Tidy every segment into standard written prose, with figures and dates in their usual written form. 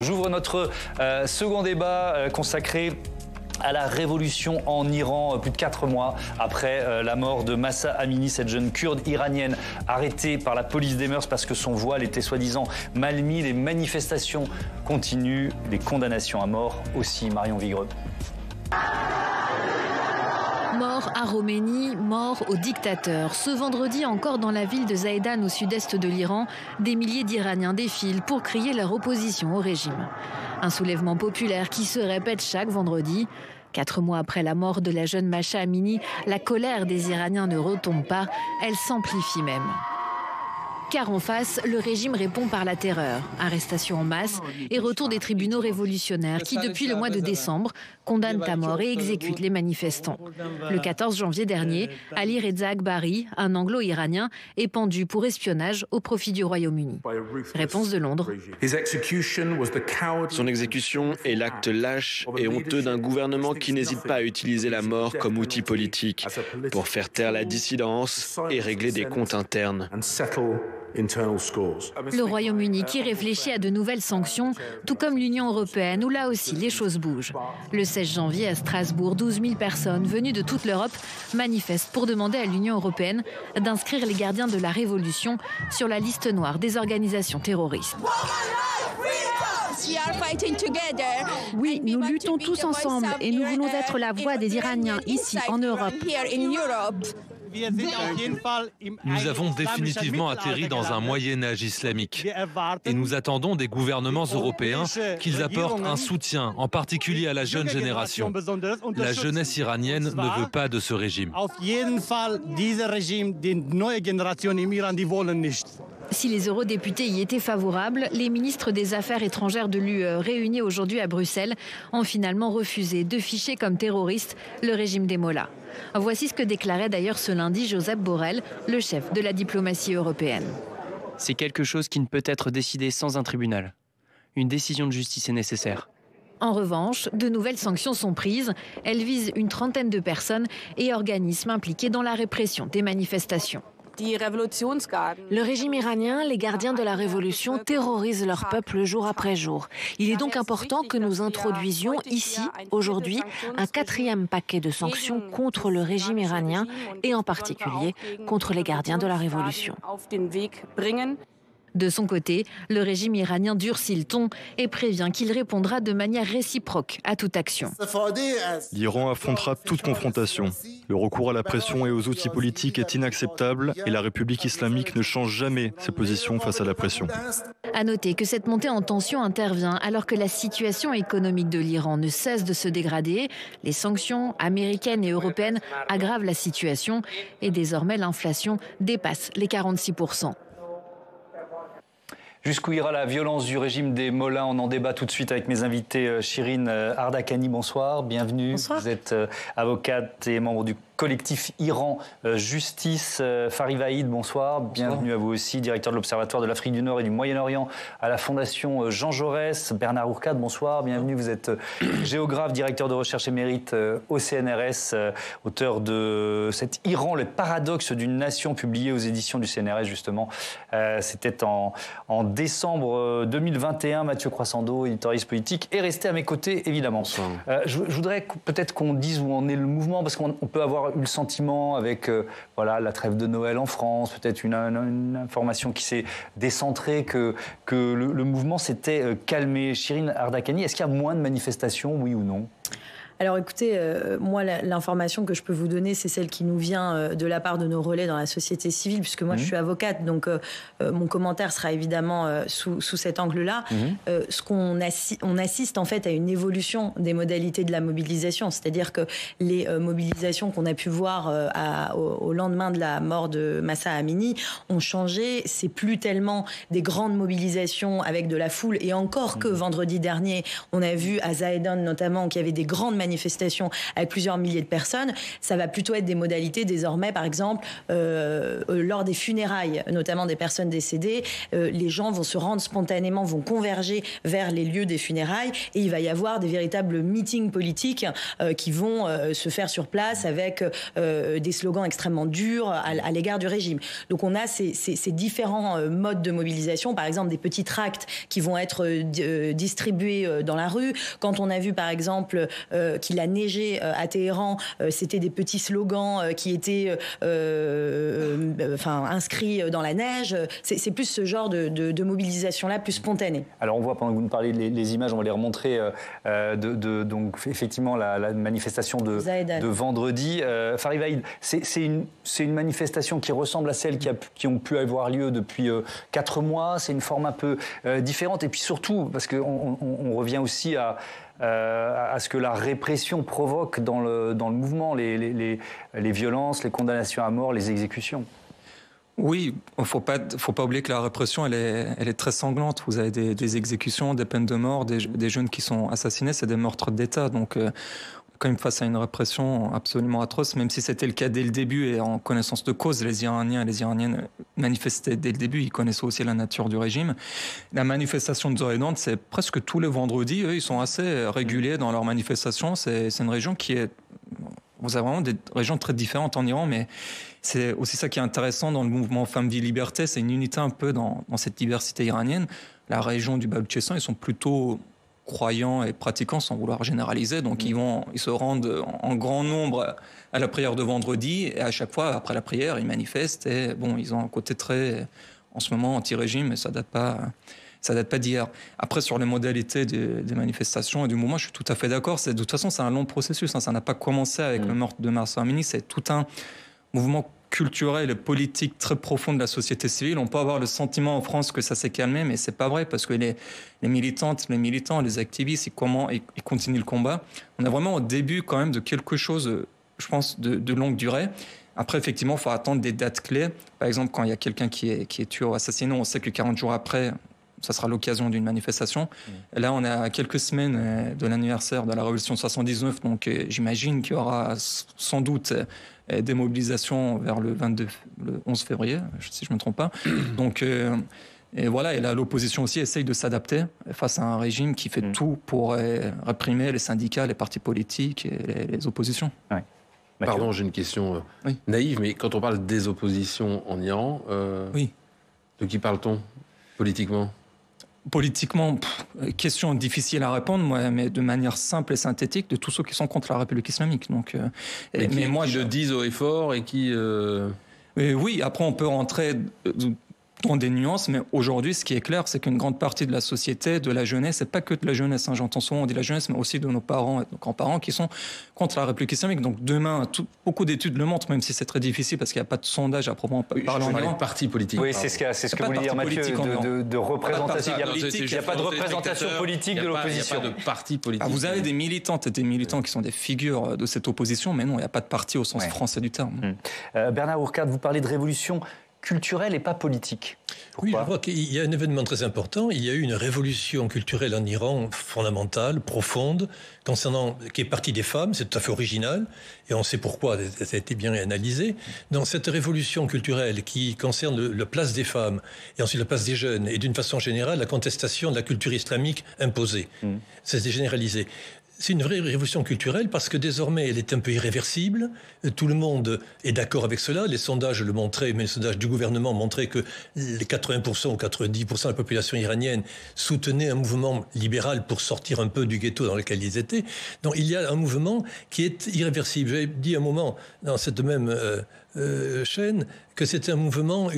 J'ouvre notre second débat consacré à la révolution en Iran, plus de 4 mois après la mort de Mahsa Amini, cette jeune kurde iranienne arrêtée par la police des mœurs parce que son voile était soi-disant mal mis. Les manifestations continuent, les condamnations à mort aussi. Marion Vigreux. Mort à Roménie, mort au dictateur. Ce vendredi, encore dans la ville de Zahedan au sud-est de l'Iran, des milliers d'Iraniens défilent pour crier leur opposition au régime. Un soulèvement populaire qui se répète chaque vendredi. 4 mois après la mort de la jeune Mahsa Amini, la colère des Iraniens ne retombe pas, elle s'amplifie même. Car en face, le régime répond par la terreur, arrestation en masse et retour des tribunaux révolutionnaires qui, depuis le mois de décembre, condamnent à mort et exécutent les manifestants. Le 14 janvier dernier, Ali Reza Akbari, un anglo-iranien, est pendu pour espionnage au profit du Royaume-Uni. Réponse de Londres. Son exécution est l'acte lâche et honteux d'un gouvernement qui n'hésite pas à utiliser la mort comme outil politique pour faire taire la dissidence et régler des comptes internes. Le Royaume-Uni qui réfléchit à de nouvelles sanctions, tout comme l'Union européenne, où là aussi les choses bougent. Le 16 janvier à Strasbourg, 12 000 personnes venues de toute l'Europe manifestent pour demander à l'Union européenne d'inscrire les gardiens de la Révolution sur la liste noire des organisations terroristes. Oui, nous luttons tous ensemble et nous voulons être la voix des Iraniens ici en Europe. Nous avons définitivement atterri dans un Moyen-Âge islamique et nous attendons des gouvernements européens qu'ils apportent un soutien, en particulier à la jeune génération. La jeunesse iranienne ne veut pas de ce régime. Si les eurodéputés y étaient favorables, les ministres des Affaires étrangères de l'UE réunis aujourd'hui à Bruxelles ont finalement refusé de ficher comme terroriste le régime des mollahs. Voici ce que déclarait d'ailleurs ce lundi Josep Borrell, le chef de la diplomatie européenne. C'est quelque chose qui ne peut être décidé sans un tribunal. Une décision de justice est nécessaire. En revanche, de nouvelles sanctions sont prises. Elles visent une trentaine de personnes et organismes impliqués dans la répression des manifestations. Le régime iranien, les gardiens de la révolution, terrorisent leur peuple jour après jour. Il est donc important que nous introduisions ici, aujourd'hui, un 4e paquet de sanctions contre le régime iranien et en particulier contre les gardiens de la révolution. De son côté, le régime iranien durcit le ton et prévient qu'il répondra de manière réciproque à toute action. L'Iran affrontera toute confrontation. Le recours à la pression et aux outils politiques est inacceptable et la République islamique ne change jamais ses positions face à la pression. À noter que cette montée en tension intervient alors que la situation économique de l'Iran ne cesse de se dégrader. Les sanctions américaines et européennes aggravent la situation et désormais l'inflation dépasse les 46%. Jusqu'où ira la violence du régime des mollahs? On en débat tout de suite avec mes invités. Chirine Ardakhani, bonsoir, bienvenue. Bonsoir. Vous êtes avocate et membre du collectif Iran Justice. Fari Vahid, bonsoir, bienvenue à vous aussi, directeur de l'Observatoire de l'Afrique du Nord et du Moyen-Orient à la Fondation Jean Jaurès. Bernard Ourcade, bonsoir, bienvenue. Vous êtes géographe, directeur de recherche émérite au CNRS, auteur de cet Iran, le paradoxe d'une nation, publié aux éditions du CNRS justement. C'était en décembre 2021. Mathieu Croissando, éditorialiste politique, est resté à mes côtés, évidemment. Je voudrais peut-être qu'on dise où en est le mouvement, parce qu'on peut avoir eu le sentiment avec la trêve de Noël en France, peut-être une information qui s'est décentrée, que le mouvement s'était calmé. Chirine Ardakhani, est-ce qu'il y a moins de manifestations, oui ou non ? Alors écoutez, moi l'information que je peux vous donner, c'est celle qui nous vient de la part de nos relais dans la société civile, puisque moi je suis avocate, donc mon commentaire sera évidemment sous cet angle-là. On assiste en fait à une évolution des modalités de la mobilisation, c'est-à-dire que les mobilisations qu'on a pu voir au lendemain de la mort de Mahsa Amini ont changé. C'est plus tellement des grandes mobilisations avec de la foule, et encore que vendredi dernier, on a vu à Zahedan notamment qu'il y avait des grandes manifestations manifestation avec plusieurs milliers de personnes. Ça va plutôt être des modalités désormais, par exemple, lors des funérailles, notamment des personnes décédées, les gens vont se rendre spontanément, vont converger vers les lieux des funérailles et il va y avoir des véritables meetings politiques qui vont se faire sur place avec des slogans extrêmement durs à l'égard du régime. Donc on a ces différents modes de mobilisation, par exemple des petits tracts qui vont être distribués dans la rue. Quand on a vu par exemple qu'il a neigé à Téhéran, c'était des petits slogans qui étaient inscrits dans la neige. C'est plus ce genre de mobilisation-là, plus spontanée. Alors on voit, pendant que vous nous parlez les images, on va les remontrer, donc effectivement la manifestation de vendredi. Farid Vaid, c'est une manifestation qui ressemble à celles qui ont pu avoir lieu depuis 4 mois. C'est une forme un peu différente. Et puis surtout, parce qu'on revient aussi à ce que la répression provoque dans le mouvement, les violences, les condamnations à mort, les exécutions. Oui, il ne faut pas oublier que la répression, elle est très sanglante. Vous avez des exécutions, des peines de mort, des jeunes qui sont assassinés, c'est des meurtres d'État. Donc, quand même face à une répression absolument atroce, même si c'était le cas dès le début et en connaissance de cause, les Iraniens et les Iraniennes manifestaient dès le début, ils connaissaient aussi la nature du régime. La manifestation de Zorédan, c'est presque tous les vendredis, eux, ils sont assez réguliers dans leurs manifestations. C'est une région qui est... Vous avez vraiment des régions très différentes en Iran, mais c'est aussi ça qui est intéressant dans le mouvement Femmes, Vie, Liberté, c'est une unité un peu dans cette diversité iranienne. La région du Baloutchistan, ils sont plutôt croyants et pratiquants sans vouloir généraliser, donc ils se rendent en grand nombre à la prière de vendredi et à chaque fois après la prière ils manifestent et ils ont un côté très en ce moment anti-régime, mais ça date pas d'hier. Après sur les modalités des manifestations et du mouvement, je suis tout à fait d'accord, de toute façon c'est un long processus, ça n'a pas commencé avec le meurtre de Mahsa Amini, c'est tout un mouvement culturel et politique très profond de la société civile. On peut avoir le sentiment en France que ça s'est calmé, mais c'est pas vrai parce que les militantes, les militants, les activistes, ils continuent le combat. On est vraiment au début quand même de quelque chose, je pense, de longue durée. Après, effectivement, il faut attendre des dates clés. Par exemple, quand il y a quelqu'un qui est tué ou assassiné, on sait que 40 jours après, ça sera l'occasion d'une manifestation. Et là, on est à quelques semaines de l'anniversaire de la Révolution de 79, donc j'imagine qu'il y aura sans doute des mobilisations vers le 11 février, si je ne me trompe pas. Donc, et voilà, et là, l'opposition aussi essaye de s'adapter face à un régime qui fait tout pour réprimer les syndicats, les partis politiques et les oppositions. Ouais. Pardon, j'ai une question naïve, mais quand on parle des oppositions en Iran, de qui parle-t-on politiquement ? Politiquement, question difficile à répondre, mais de manière simple et synthétique, de tous ceux qui sont contre la République islamique. Donc, mais qui le disent haut et fort et qui... Oui, après on peut rentrer dans des nuances, mais aujourd'hui, ce qui est clair, c'est qu'une grande partie de la société, de la jeunesse, c'est pas que de la jeunesse, j'entends souvent on dit la jeunesse, mais aussi de nos parents et de nos grands-parents qui sont contre la République islamique. Donc demain, beaucoup d'études le montrent, même si c'est très difficile parce qu'il n'y a pas de sondage à proprement parler en Iran. De partis politiques. Oui, c'est ce que voulait dire Mathieu, de représentation. Il n'y a pas de représentation politique de l'opposition. Il n'y a pas de parti politique. Vous avez des militantes et des militants qui sont des figures de cette opposition, mais non, il n'y a pas de parti au sens français du terme. Bernard Hourcade, vous parlez de révolution culturelle et pas politique. Oui, je crois qu'il y a un événement très important. Il y a eu une révolution culturelle en Iran fondamentale, profonde, qui est partie des femmes. C'est tout à fait original. Et on sait pourquoi, ça a été bien analysé. Dans cette révolution culturelle qui concerne la place des femmes et ensuite la place des jeunes et d'une façon générale la contestation de la culture islamique imposée. Ça s'est généralisé. C'est une vraie révolution culturelle parce que désormais, elle est un peu irréversible. Tout le monde est d'accord avec cela. Les sondages le montraient, mais les sondages du gouvernement montraient que les 80% ou 90% de la population iranienne soutenait un mouvement libéral pour sortir un peu du ghetto dans lequel ils étaient. Donc il y a un mouvement qui est irréversible. J'avais dit un moment dans cette même chaîne que c'était un mouvement,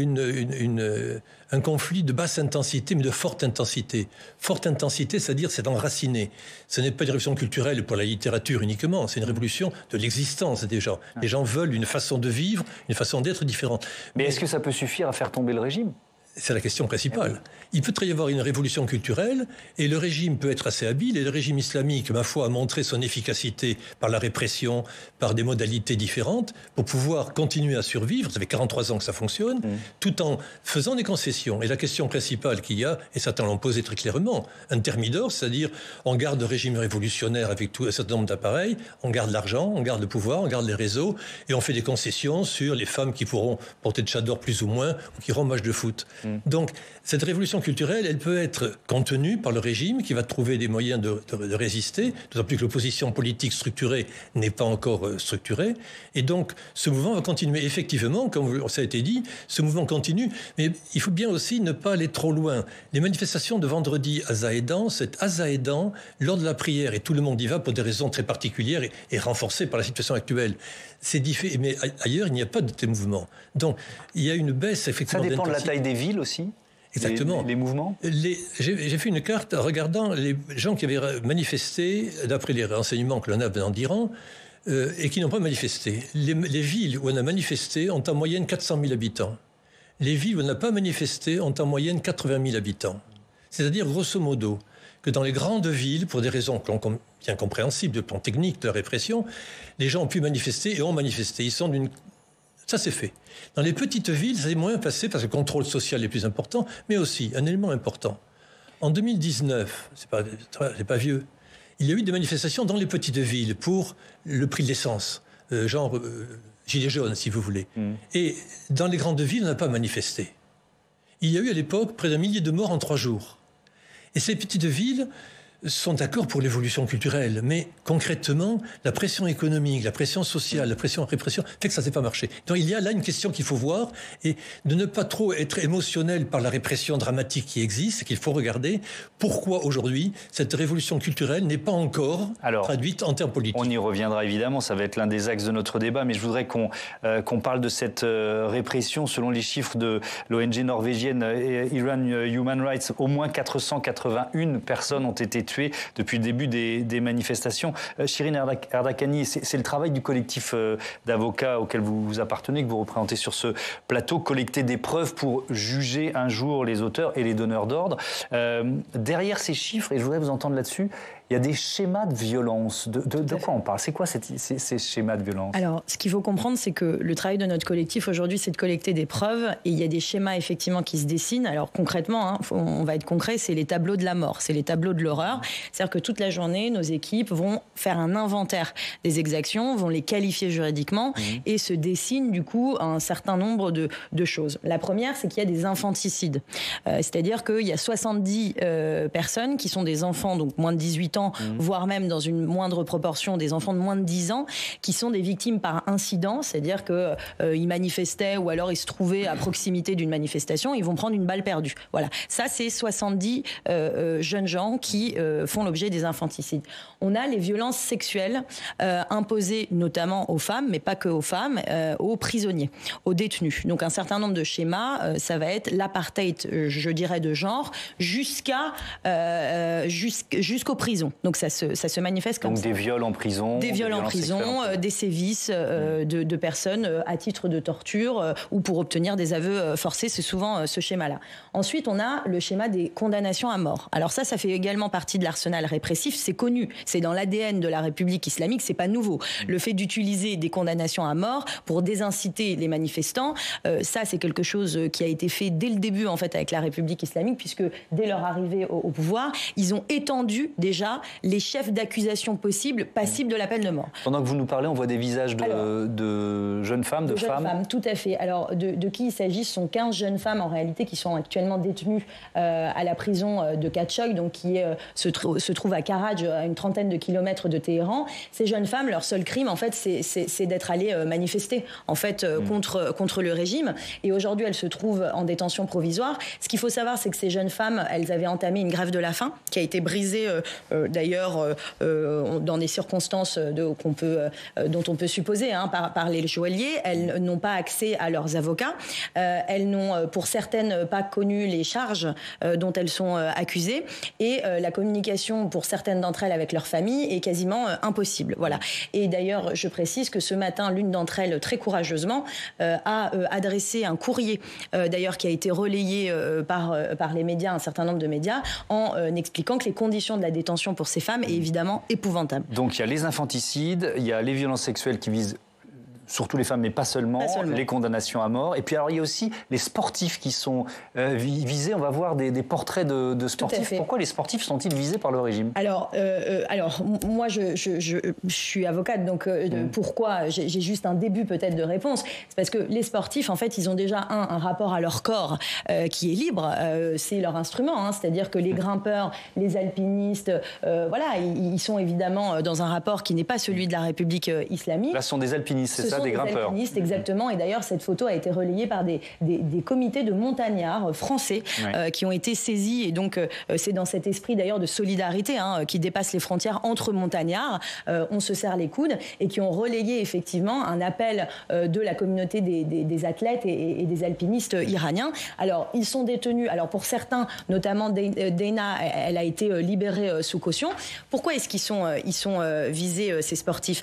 un conflit de basse intensité, mais de forte intensité. Forte intensité, c'est-à-dire c'est enraciné. Ce n'est pas une révolution culturelle pour la littérature uniquement, c'est une révolution de l'existence des gens. Les gens veulent une façon de vivre, une façon d'être différente. Mais est-ce que ça peut suffire à faire tomber le régime ? c'est la question principale. Il peut y avoir une révolution culturelle et le régime peut être assez habile et le régime islamique, ma foi, a montré son efficacité par la répression, par des modalités différentes pour pouvoir continuer à survivre. Ça fait 43 ans que ça fonctionne, tout en faisant des concessions. Et la question principale qu'il y a, et certains l'ont posé très clairement, un thermidor, c'est-à-dire on garde le régime révolutionnaire avec tout un certain nombre d'appareils, on garde l'argent, on garde le pouvoir, on garde les réseaux et on fait des concessions sur les femmes qui pourront porter de chador plus ou moins ou qui iront au match de foot. Donc, cette révolution culturelle, elle peut être contenue par le régime qui va trouver des moyens de résister, d'autant plus que l'opposition politique structurée n'est pas encore structurée. Et donc, ce mouvement va continuer. Effectivement, comme ça a été dit, ce mouvement continue, mais il faut bien aussi ne pas aller trop loin. Les manifestations de vendredi à Zahedan, c'est à Zahedan, lors de la prière, et tout le monde y va pour des raisons très particulières et renforcées par la situation actuelle. C'est différent, mais ailleurs, il n'y a pas de tel mouvement. Donc, il y a une baisse, effectivement. Ça dépend de la taille des villes aussi. Exactement. Les mouvements. J'ai fait une carte en regardant les gens qui avaient manifesté, d'après les renseignements que l'on a venant d'Iran, et qui n'ont pas manifesté. Les villes où on a manifesté ont en moyenne 400 000 habitants. Les villes où on n'a pas manifesté ont en moyenne 80 000 habitants. C'est-à-dire, grosso modo, que dans les grandes villes, pour des raisons bien compréhensibles, de plan technique, de la répression, les gens ont pu manifester et ont manifesté. Ils sont d'une... Ça, c'est fait. Dans les petites villes, ça est moins passé parce que le contrôle social est plus important, mais aussi, un élément important. En 2019, c'est pas vieux, il y a eu des manifestations dans les petites villes pour le prix de l'essence, genre gilets jaunes, si vous voulez. Et dans les grandes villes, on n'a pas manifesté. Il y a eu à l'époque près d'1 millier de morts en 3 jours. Et ces petites villes sont d'accord pour l'évolution culturelle, mais concrètement, la pression économique, la pression sociale, la répression, fait que ça ne s'est pas marché. Donc il y a là une question qu'il faut voir, et de ne pas trop être émotionnel par la répression dramatique qui existe, qu'il faut regarder pourquoi aujourd'hui cette révolution culturelle n'est pas encore traduite en termes politiques. On y reviendra évidemment, ça va être l'un des axes de notre débat, mais je voudrais qu'on parle de cette répression. Selon les chiffres de l'ONG norvégienne Iran Human Rights, au moins 481 personnes ont été tuées depuis le début des manifestations. Shirin Erdakani, c'est le travail du collectif d'avocats auquel vous appartenez, que vous représentez sur ce plateau, collecter des preuves pour juger un jour les auteurs et les donneurs d'ordre. Derrière ces chiffres, et je voudrais vous entendre là-dessus, il y a des schémas de violence. De quoi on parle? C'est quoi ces schémas de violence? Alors, ce qu'il faut comprendre, c'est que le travail de notre collectif aujourd'hui, c'est de collecter des preuves. Et il y a des schémas, effectivement, qui se dessinent. Alors, concrètement, on va être concret, c'est les tableaux de la mort, c'est les tableaux de l'horreur. C'est-à-dire que toute la journée, nos équipes vont faire un inventaire des exactions, vont les qualifier juridiquement et se dessinent, du coup, un certain nombre de choses. La première, c'est qu'il y a des infanticides. C'est-à-dire qu'il y a 70 personnes qui sont des enfants, donc moins de 18 ans, voire même dans une moindre proportion des enfants de moins de 10 ans, qui sont des victimes par incident, c'est-à-dire qu'ils manifestaient ou alors ils se trouvaient à proximité d'une manifestation, ils vont prendre une balle perdue. Voilà, ça c'est 70 jeunes gens qui font l'objet des infanticides. On a les violences sexuelles imposées notamment aux femmes, mais pas que aux femmes, aux prisonniers, aux détenus. Donc un certain nombre de schémas, ça va être l'apartheid, je dirais, de genre, jusqu'aux prisons. Donc ça se manifeste comme ça. Donc des viols en prison. Des viols en prison, des sévices de personnes à titre de torture ou pour obtenir des aveux forcés. C'est souvent ce schéma-là. Ensuite, on a le schéma des condamnations à mort. Alors ça fait également partie de l'arsenal répressif. C'est connu. C'est dans l'ADN de la République islamique. C'est pas nouveau. Le fait d'utiliser des condamnations à mort pour désinciter les manifestants, ça c'est quelque chose qui a été fait dès le début en fait avec la République islamique, puisque dès leur arrivée au pouvoir, ils ont étendu déjà les chefs d'accusation possibles passibles de la peine de mort. Pendant que vous nous parlez, on voit des visages de jeunes femmes, de femmes. Tout à fait. Alors, de qui il s'agit? Ce sont 15 jeunes femmes, en réalité, qui sont actuellement détenues à la prison de Katchoy, donc qui se trouve à Karaj, à une trentaine de kilomètres de Téhéran. Ces jeunes femmes, leur seul crime, en fait, c'est d'être allées manifester, en fait, contre le régime. Et aujourd'hui, elles se trouvent en détention provisoire. Ce qu'il faut savoir, c'est que ces jeunes femmes, elles avaient entamé une grève de la faim, qui a été brisée d'ailleurs dans des circonstances dont on peut supposer par les geôliers. Elles n'ont pas accès à leurs avocats. Elles n'ont pour certaines pas connu les charges dont elles sont accusées. Et la communication communication pour certaines d'entre elles avec leur famille est quasiment impossible. Voilà. Et d'ailleurs, je précise que ce matin, l'une d'entre elles, très courageusement, a adressé un courrier, d'ailleurs qui a été relayé par les médias, un certain nombre de médias, en expliquant que les conditions de la détention pour ces femmes est évidemment épouvantable. Donc il y a les infanticides, il y a les violences sexuelles qui visent surtout les femmes, mais pas seulement, les condamnations à mort. Et puis alors il y a aussi les sportifs qui sont visés. On va voir des portraits de sportifs. Pourquoi les sportifs sont-ils visés par le régime ? Alors moi je suis avocate, donc pourquoi j'ai juste un début peut-être de réponse. C'est parce que les sportifs, en fait, ils ont déjà un rapport à leur corps qui est libre. C'est leur instrument, hein, c'est-à-dire que les grimpeurs, les alpinistes, voilà, ils sont évidemment dans un rapport qui n'est pas celui de la République islamique. Là, ce sont des alpinistes, c'est ça ? Des grimpeurs. Alpinistes, exactement. Et d'ailleurs, cette photo a été relayée par des comités de montagnards français qui ont été saisis. Et donc, c'est dans cet esprit d'ailleurs de solidarité qui dépasse les frontières entre montagnards. On se serre les coudes et qui ont relayé effectivement un appel de la communauté des athlètes et des alpinistes iraniens. Alors, ils sont détenus. Alors, pour certains, notamment Dana, elle a été libérée sous caution. Pourquoi est-ce qu'ils sont visés, ces sportifs ?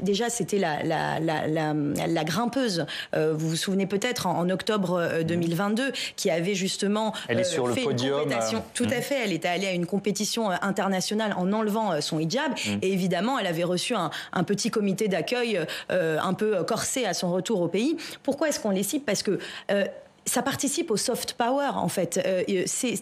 Déjà, c'était la grimpeuse, vous vous souvenez peut-être en octobre 2022, qui avait justement elle est sur fait le podium, une compétition. Tout à fait, elle était allée à une compétition internationale en enlevant son hijab et évidemment elle avait reçu un petit comité d'accueil un peu corsé à son retour au pays. Pourquoi est-ce qu'on les cible ? Parce que ça participe au soft power, en fait.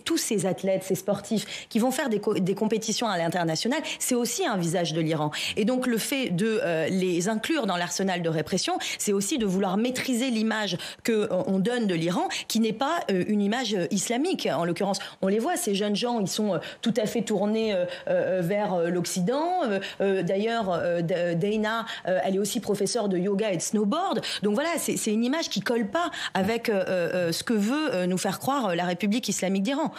Tous ces athlètes, ces sportifs qui vont faire des compétitions à l'international, c'est aussi un visage de l'Iran. Et donc, le fait de les inclure dans l'arsenal de répression, c'est aussi de vouloir maîtriser l'image qu'on donne de l'Iran, qui n'est pas une image islamique. En l'occurrence, on les voit, ces jeunes gens, ils sont tout à fait tournés vers l'Occident. D'ailleurs, Dana, elle est aussi professeure de yoga et de snowboard. Donc voilà, c'est une image qui colle pas avec ce que veut nous faire croire la République islamique d'Iran.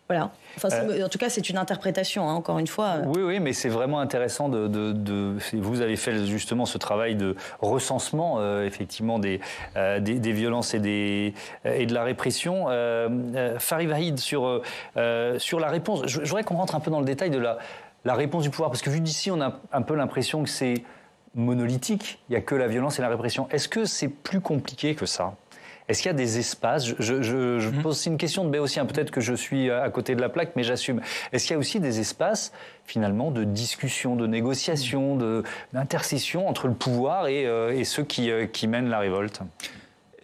Voilà. Enfin, en tout cas, c'est une interprétation, encore une fois. Oui, mais c'est vraiment intéressant vous avez fait justement ce travail de recensement, effectivement, des violences et de la répression. Farid Vahid, sur la réponse, je voudrais qu'on rentre un peu dans le détail de la réponse du pouvoir, parce que vu d'ici, on a un peu l'impression que c'est monolithique, il n'y a que la violence et la répression. Est-ce que c'est plus compliqué que ça ? Est-ce qu'il y a des espaces ? Je pose aussi une question de Béotien. Peut-être que je suis à côté de la plaque, mais j'assume. Est-ce qu'il y a aussi des espaces, finalement, de discussion, de négociation, d'intercession entre le pouvoir et ceux qui mènent la révolte ?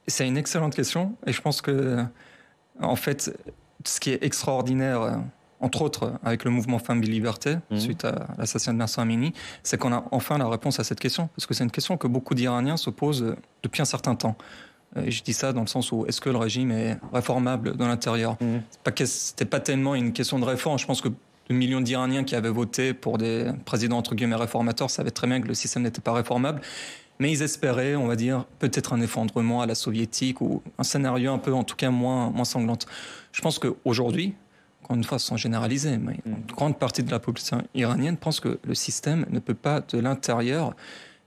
C'est une excellente question. Et je pense que, en fait, ce qui est extraordinaire, entre autres avec le mouvement Femmes et Liberté, suite à l'assassinat de Mahsa Amini, c'est qu'on a enfin la réponse à cette question. Parce que c'est une question que beaucoup d'Iraniens se posent depuis un certain temps. Et je dis ça dans le sens où est-ce que le régime est réformable de l'intérieur ? C'était pas tellement une question de réforme. Je pense que le million d'Iraniens qui avaient voté pour des présidents entre guillemets réformateurs savaient très bien que le système n'était pas réformable. Mais ils espéraient, on va dire, peut-être un effondrement à la soviétique ou un scénario un peu, en tout cas, moins sanglante. Je pense qu'aujourd'hui, encore une fois, sans généraliser, mais une grande partie de la population iranienne pense que le système ne peut pas, de l'intérieur,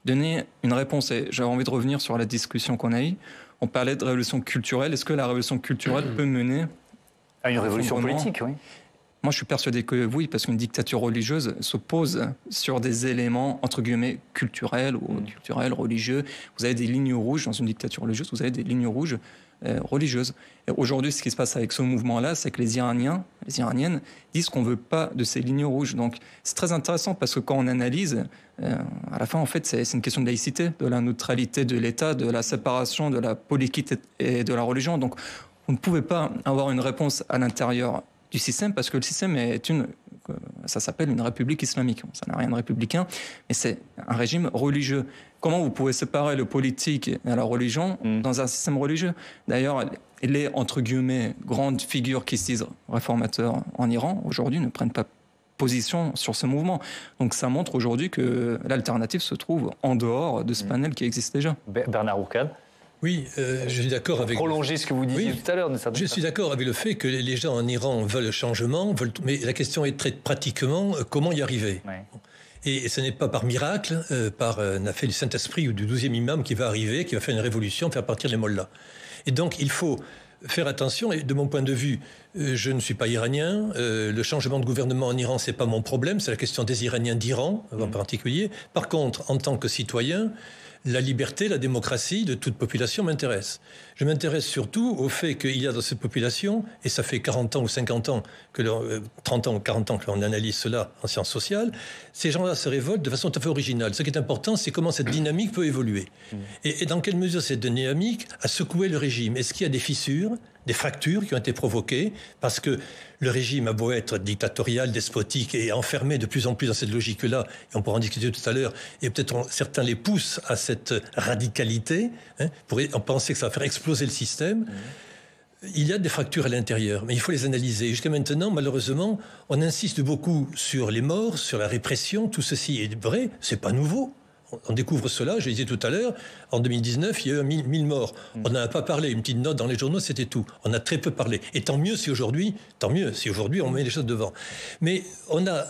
donner une réponse. Et j'avais envie de revenir sur la discussion qu'on a eue. On parlait de révolution culturelle. Est-ce que la révolution culturelle peut mener à une révolution politique, oui. Moi, je suis persuadé que oui, parce qu'une dictature religieuse se pose sur des éléments, entre guillemets, culturels ou culturels, religieux. Vous avez des lignes rouges dans une dictature religieuse, vous avez des lignes rouges religieuses. Et aujourd'hui, ce qui se passe avec ce mouvement-là, c'est que les Iraniens, les Iraniennes disent qu'on ne veut pas de ces lignes rouges. Donc, c'est très intéressant parce que quand on analyse, à la fin, en fait, c'est une question de laïcité, de la neutralité de l'État, de la séparation de la politique et de la religion. Donc, on ne pouvait pas avoir une réponse à l'intérieur du système parce que le système est ça s'appelle une république islamique. Ça n'a rien de républicain, mais c'est un régime religieux. Comment vous pouvez séparer le politique et la religion dans un système religieux ? D'ailleurs, les, entre guillemets, grandes figures qui se disent réformateurs en Iran, aujourd'hui, ne prennent pas position sur ce mouvement. Donc ça montre aujourd'hui que l'alternative se trouve en dehors de ce panel qui existe déjà. Bernard Hourcade. Oui, je suis d'accord avec... Prolonger ce que vous disiez tout à l'heure. Je suis d'accord avec le fait que les gens en Iran veulent le changement, mais la question est très pratiquement comment y arriver. Ouais. Et ce n'est pas par miracle, par un affaire du Saint-Esprit ou du 12e imam qui va arriver, qui va faire une révolution, faire partir les mollahs. Et donc il faut faire attention, et de mon point de vue, je ne suis pas iranien, le changement de gouvernement en Iran, c'est pas mon problème, c'est la question des Iraniens d'Iran en particulier. Par contre, en tant que citoyen, la liberté, la démocratie de toute population m'intéresse. Je m'intéresse surtout au fait qu'il y a dans cette population, et ça fait 40 ans ou 50 ans, 30 ans ou 40 ans que l'on analyse cela en sciences sociales, ces gens-là se révoltent de façon tout à fait originale. Ce qui est important, c'est comment cette dynamique peut évoluer. Et dans quelle mesure cette dynamique a secoué le régime. Est-ce qu'il y a des fissures, des fractures qui ont été provoquées parce que le régime a beau être dictatorial, despotique et enfermé de plus en plus dans cette logique-là, et on pourra en discuter tout à l'heure, et peut-être certains les poussent à cette radicalité, pour penser que ça va faire exploser le système. Il y a des fractures à l'intérieur, mais il faut les analyser. Jusqu'à maintenant, malheureusement, on insiste beaucoup sur les morts, sur la répression, tout ceci est vrai, c'est pas nouveau. On découvre cela, je le disais tout à l'heure, en 2019, il y a eu 1000 morts. On n'en a pas parlé, une petite note dans les journaux, c'était tout. On a très peu parlé. Et tant mieux si aujourd'hui on met les choses devant. Mais on a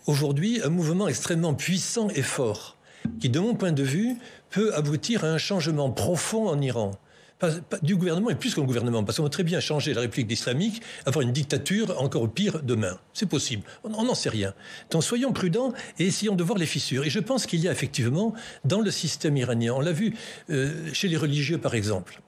aujourd'hui un mouvement extrêmement puissant et fort, qui, de mon point de vue, peut aboutir à un changement profond en Iran. Pas du gouvernement et plus qu'un gouvernement, parce qu'on va très bien changer la République islamique, avoir une dictature encore pire demain. C'est possible. On n'en sait rien. Donc soyons prudents et essayons de voir les fissures. Et je pense qu'il y a effectivement dans le système iranien, on l'a vu chez les religieux par exemple.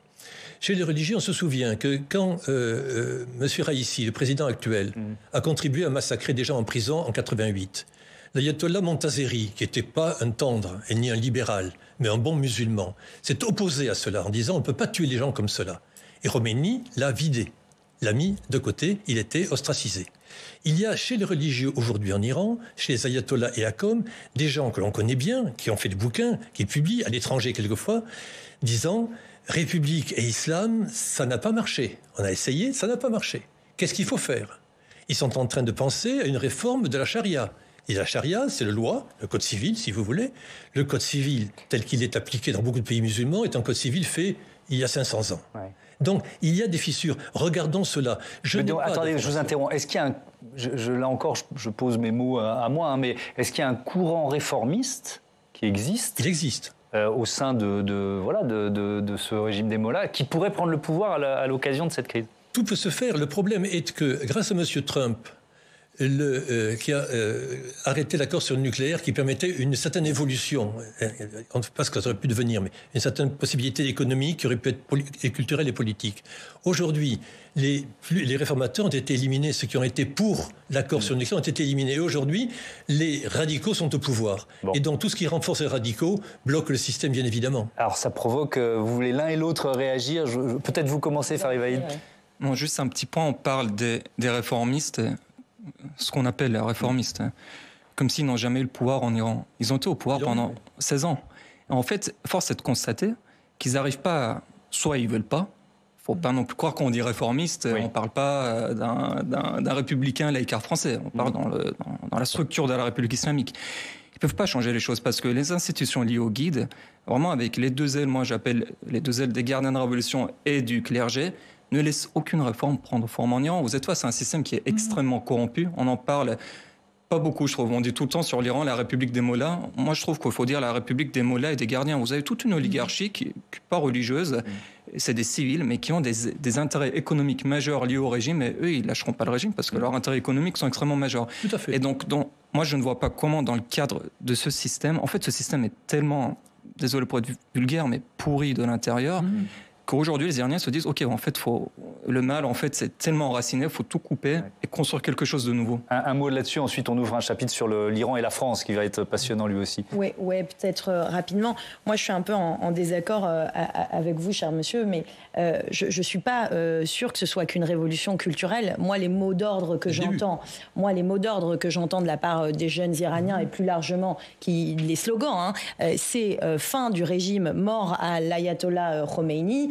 Chez les religieux, on se souvient que quand M. Raïssi, le président actuel, a contribué à massacrer des gens en prison en 88, l'ayatollah Montazeri, qui n'était pas un tendre et ni un libéral, mais un bon musulman, s'est opposé à cela en disant on ne peut pas tuer les gens comme cela. Et Khomeini l'a vidé, l'a mis de côté, il était ostracisé. Il y a chez les religieux aujourd'hui en Iran, chez les ayatollahs et Hakom, des gens que l'on connaît bien, qui ont fait des bouquins, qui publient à l'étranger quelquefois, disant République et Islam, ça n'a pas marché. On a essayé, ça n'a pas marché. Qu'est-ce qu'il faut faire? Ils sont en train de penser à une réforme de la charia. Et la charia, c'est la loi, le code civil, si vous voulez. Le code civil, tel qu'il est appliqué dans beaucoup de pays musulmans, est un code civil fait il y a 500 ans. Ouais. Donc, il y a des fissures. Regardons cela. Attendez, je vous interromps. Est-ce qu'il y a un... là encore, je pose mes mots à moi, mais est-ce qu'il y a un courant réformiste qui existe? Il existe. Au sein de ce régime des mollahs, qui pourrait prendre le pouvoir à l'occasion de cette crise? Tout peut se faire. Le problème est que, grâce à M. Trump, qui a arrêté l'accord sur le nucléaire qui permettait une certaine évolution, on ne sait pas ce que ça aurait pu devenir, mais une certaine possibilité économique qui aurait pu être culturelle et politique. Aujourd'hui, les réformateurs ont été éliminés, ceux qui ont été pour l'accord sur le nucléaire ont été éliminés. Et aujourd'hui, les radicaux sont au pouvoir. Bon. Et donc tout ce qui renforce les radicaux bloque le système, bien évidemment. Alors ça provoque, vous voulez l'un et l'autre réagir. Peut-être vous commencez, Farid Vaïd. Non, juste un petit point, on parle des réformistes, ce qu'on appelle les réformistes, comme s'ils n'ont jamais eu le pouvoir en Iran. Ils ont été au pouvoir pendant 16 ans. En fait, force est de constater qu'ils n'arrivent pas, soit ils ne veulent pas, il ne faut pas non plus croire qu'on dit réformiste, on ne parle pas d'un républicain laïcard français, on parle dans la structure de la République islamique. Ils ne peuvent pas changer les choses parce que les institutions liées au guide, vraiment avec les deux ailes, moi j'appelle les deux ailes des gardiens de la Révolution et du clergé, ne laisse aucune réforme prendre forme en Iran. Vous êtes face à un système qui est extrêmement corrompu. On en parle pas beaucoup, je trouve. On dit tout le temps sur l'Iran, la République des mollahs. Moi, je trouve qu'il faut dire la République des mollahs et des gardiens. Vous avez toute une oligarchie qui n'est pas religieuse. C'est des civils, mais qui ont des intérêts économiques majeurs liés au régime. Et eux, ils ne lâcheront pas le régime parce que leurs intérêts économiques sont extrêmement majeurs. Tout à fait. Et donc, moi, je ne vois pas comment, dans le cadre de ce système, en fait, ce système est tellement, désolé pour être vulgaire, mais pourri de l'intérieur, qu'aujourd'hui, les Iraniens se disent, OK, en fait, le mal, en fait, c'est tellement enraciné, il faut tout couper et construire quelque chose de nouveau. Un mot là-dessus, ensuite on ouvre un chapitre sur l'Iran et la France, qui va être passionnant lui aussi. Oui, peut-être rapidement. Moi, je suis un peu en désaccord avec vous, cher monsieur, mais je ne suis pas sûre que ce soit qu'une révolution culturelle. Moi, les mots d'ordre que j'entends de la part des jeunes Iraniens et plus largement les slogans, c'est fin du régime, mort à l'ayatollah Khomeini,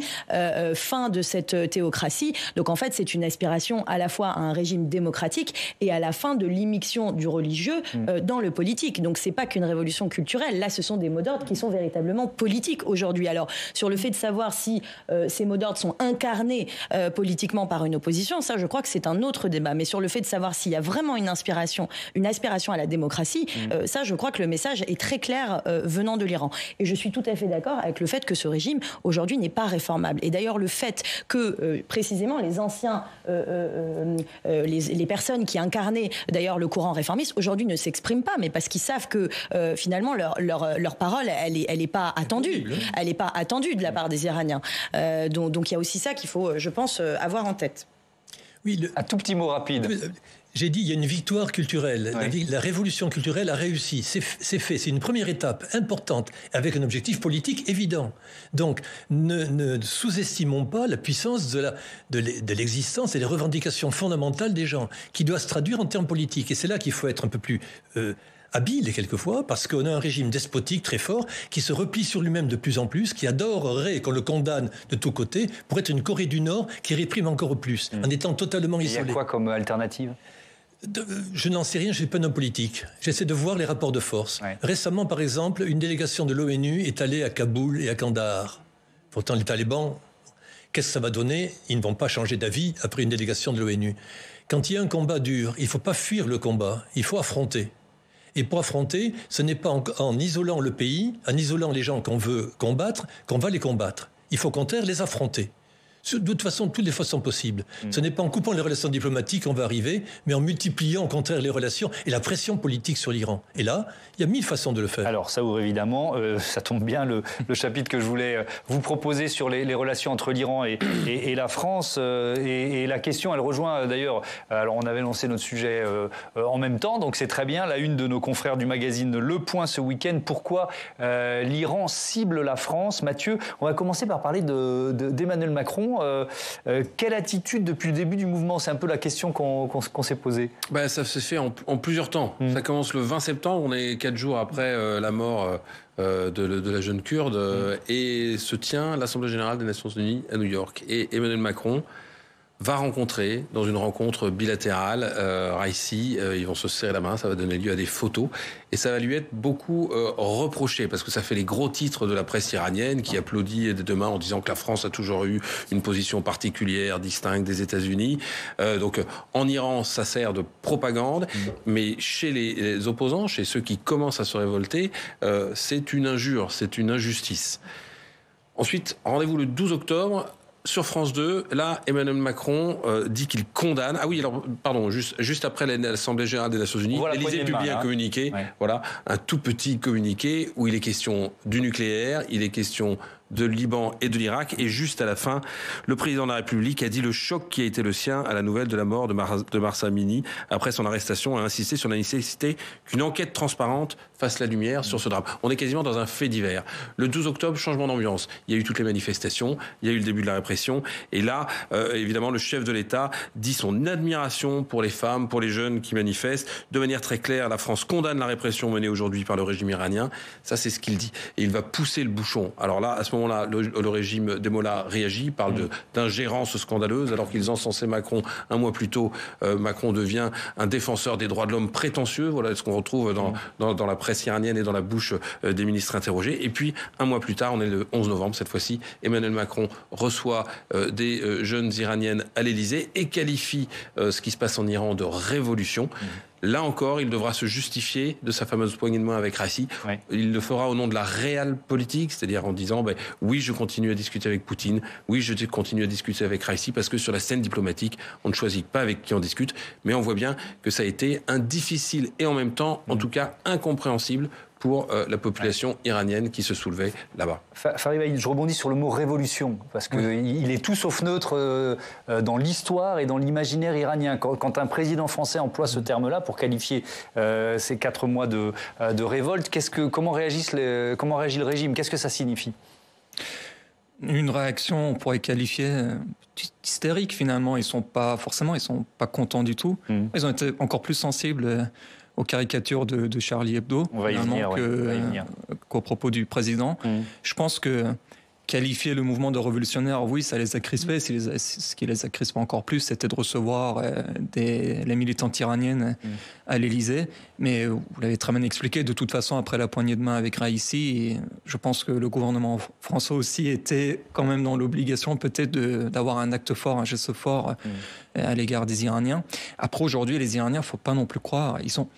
fin de cette théocratie. Donc en fait, c'est une aspiration à la fois à un régime démocratique et à la fin de l'immixtion du religieux dans le politique. Donc c'est pas qu'une révolution culturelle. Là, ce sont des mots d'ordre qui sont véritablement politiques aujourd'hui. Alors sur le fait de savoir si ces mots d'ordre sont incarnés politiquement par une opposition, ça, je crois que c'est un autre débat. Mais sur le fait de savoir s'il y a vraiment une aspiration à la démocratie, ça, je crois que le message est très clair venant de l'Iran. Et je suis tout à fait d'accord avec le fait que ce régime aujourd'hui n'est pas réformiste. réformable. Et d'ailleurs, le fait que, précisément, les anciens, les personnes qui incarnaient d'ailleurs le courant réformiste, aujourd'hui ne s'expriment pas, mais parce qu'ils savent que finalement leur parole, elle est pas attendue. Elle n'est pas attendue de la part des Iraniens. Donc il y a aussi ça qu'il faut, je pense, avoir en tête. Oui, un tout petit mot rapide. J'ai dit, il y a une victoire culturelle. Oui. La révolution culturelle a réussi. C'est fait. C'est une première étape importante, avec un objectif politique évident. Donc, ne sous-estimons pas la puissance de l'existence et des revendications fondamentales des gens, qui doivent se traduire en termes politiques. Et c'est là qu'il faut être un peu plus habile, quelquefois, parce qu'on a un régime despotique très fort, qui se replie sur lui-même de plus en plus, qui adorerait qu'on le condamne de tous côtés, pour être une Corée du Nord qui réprime encore plus, en étant totalement isolé. Il y a quoi comme alternative ? Je n'en sais rien, je ne suis pas un homme politique. J'essaie de voir les rapports de force. Ouais. Récemment, par exemple, une délégation de l'ONU est allée à Kaboul et à Kandahar. Pourtant, les talibans, qu'est-ce que ça va donner ? Ils ne vont pas changer d'avis après une délégation de l'ONU. Quand il y a un combat dur, il ne faut pas fuir le combat, il faut affronter. Et pour affronter, ce n'est pas en isolant le pays, en isolant les gens qu'on veut combattre, qu'on va les combattre. Il faut au contraire les affronter. De toute façon, de toutes les façons possibles. Ce n'est pas en coupant les relations diplomatiques qu'on va arriver, mais en multipliant au contraire les relations et la pression politique sur l'Iran. Et là, il y a 1000 façons de le faire. Alors, ça ouvre évidemment, ça tombe bien, le chapitre que je voulais vous proposer sur les relations entre l'Iran et la France. Et la question, elle rejoint d'ailleurs, alors on avait lancé notre sujet en même temps, donc c'est très bien, la une de nos confrères du magazine Le Point ce week-end. Pourquoi l'Iran cible la France ? Mathieu, on va commencer par parler d'Emmanuel Macron. Quelle attitude depuis le début du mouvement ? C'est un peu la question qu'on s'est posée. Ça s'est fait en plusieurs temps. Ça commence le 20 septembre, on est 4 jours après la mort de la jeune Kurde, et se tient l'Assemblée générale des Nations Unies à New York. Et Emmanuel Macron va rencontrer, dans une rencontre bilatérale, Raisi. Ils vont se serrer la main, ça va donner lieu à des photos. Et ça va lui être beaucoup reproché, parce que ça fait les gros titres de la presse iranienne, qui applaudit des deux mains en disant que la France a toujours eu une position particulière, distincte des États-Unis. Donc en Iran, ça sert de propagande. Mais chez les opposants, chez ceux qui commencent à se révolter, c'est une injure, c'est une injustice. Ensuite, rendez-vous le 12 octobre... Sur France 2, là, Emmanuel Macron dit qu'il condamne... Ah oui, alors, pardon, juste après l'Assemblée générale des Nations Unies, l'Élysée publie un communiqué, voilà, un tout petit communiqué où il est question du nucléaire, il est question de Liban et de l'Irak. Et juste à la fin, le président de la République a dit le choc qui a été le sien à la nouvelle de la mort de Mahsa Amini après son arrestation, a insisté sur la nécessité qu'une enquête transparente fasse la lumière sur ce drame. On est quasiment dans un fait divers. Le 12 octobre, changement d'ambiance. Il y a eu toutes les manifestations, il y a eu le début de la répression. Et là, évidemment, le chef de l'État dit son admiration pour les femmes, pour les jeunes qui manifestent. De manière très claire, la France condamne la répression menée aujourd'hui par le régime iranien. Ça, c'est ce qu'il dit. Et il va pousser le bouchon. Alors là, à ce moment-là, le régime des Mollahs réagit, parle d'ingérence scandaleuse, alors qu'ils encensaient Macron un mois plus tôt. Macron devient un défenseur des droits de l'homme prétentieux. Voilà ce qu'on retrouve dans la presse iranienne et dans la bouche des ministres interrogés. Et puis, un mois plus tard, on est le 11 novembre, cette fois-ci, Emmanuel Macron reçoit des jeunes iraniennes à l'Élysée et qualifie ce qui se passe en Iran de révolution. Là encore, il devra se justifier de sa fameuse poignée de main avec Raisi. Ouais. Il le fera au nom de la réelle politique, c'est-à-dire en disant oui, je continue à discuter avec Poutine, oui, je continue à discuter avec Raisi, parce que sur la scène diplomatique, on ne choisit pas avec qui on discute, mais on voit bien que ça a été un difficile et en même temps, en tout cas, incompréhensible pour la population iranienne qui se soulevait là-bas. Farid Vaïd, je rebondis sur le mot révolution, parce qu'il est tout sauf neutre dans l'histoire et dans l'imaginaire iranien. Quand un président français emploie ce terme-là pour qualifier ces 4 mois de révolte, comment réagit le régime ? Qu'est-ce que ça signifie ? Une réaction, on pourrait qualifier hystérique finalement. Ils sont pas contents du tout. Ils ont été encore plus sensibles aux caricatures de Charlie Hebdo, qu'au propos du président. Je pense que qualifier le mouvement de révolutionnaire, oui, ça les a crispés. Ce qui les a crispés encore plus, c'était de recevoir les militantes iraniennes à l'Élysée. Mais vous l'avez très bien expliqué, de toute façon, après la poignée de main avec Raisi, je pense que le gouvernement français aussi était quand même dans l'obligation peut-être d'avoir un acte fort, un geste fort à l'égard des Iraniens. Après, aujourd'hui, les Iraniens, il ne faut pas non plus croire, ils sont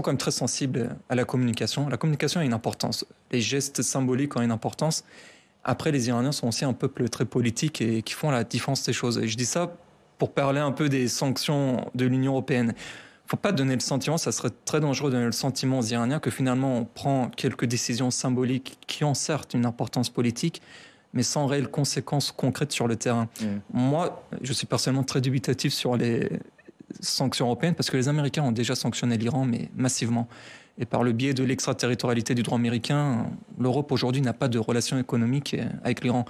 quand même très sensibles à la communication. La communication a une importance. Les gestes symboliques ont une importance. Après, les Iraniens sont aussi un peuple très politique et qui font la différence des choses. Et je dis ça pour parler un peu des sanctions de l'Union européenne. Il ne faut pas donner le sentiment, ça serait très dangereux de donner le sentiment aux Iraniens que finalement on prend quelques décisions symboliques qui ont certes une importance politique, mais sans réelles conséquences concrètes sur le terrain. Moi, je suis personnellement très dubitatif sur les sanctions européennes parce que les Américains ont déjà sanctionné l'Iran, mais massivement. Et par le biais de l'extraterritorialité du droit américain, l'Europe aujourd'hui n'a pas de relation économique avec l'Iran.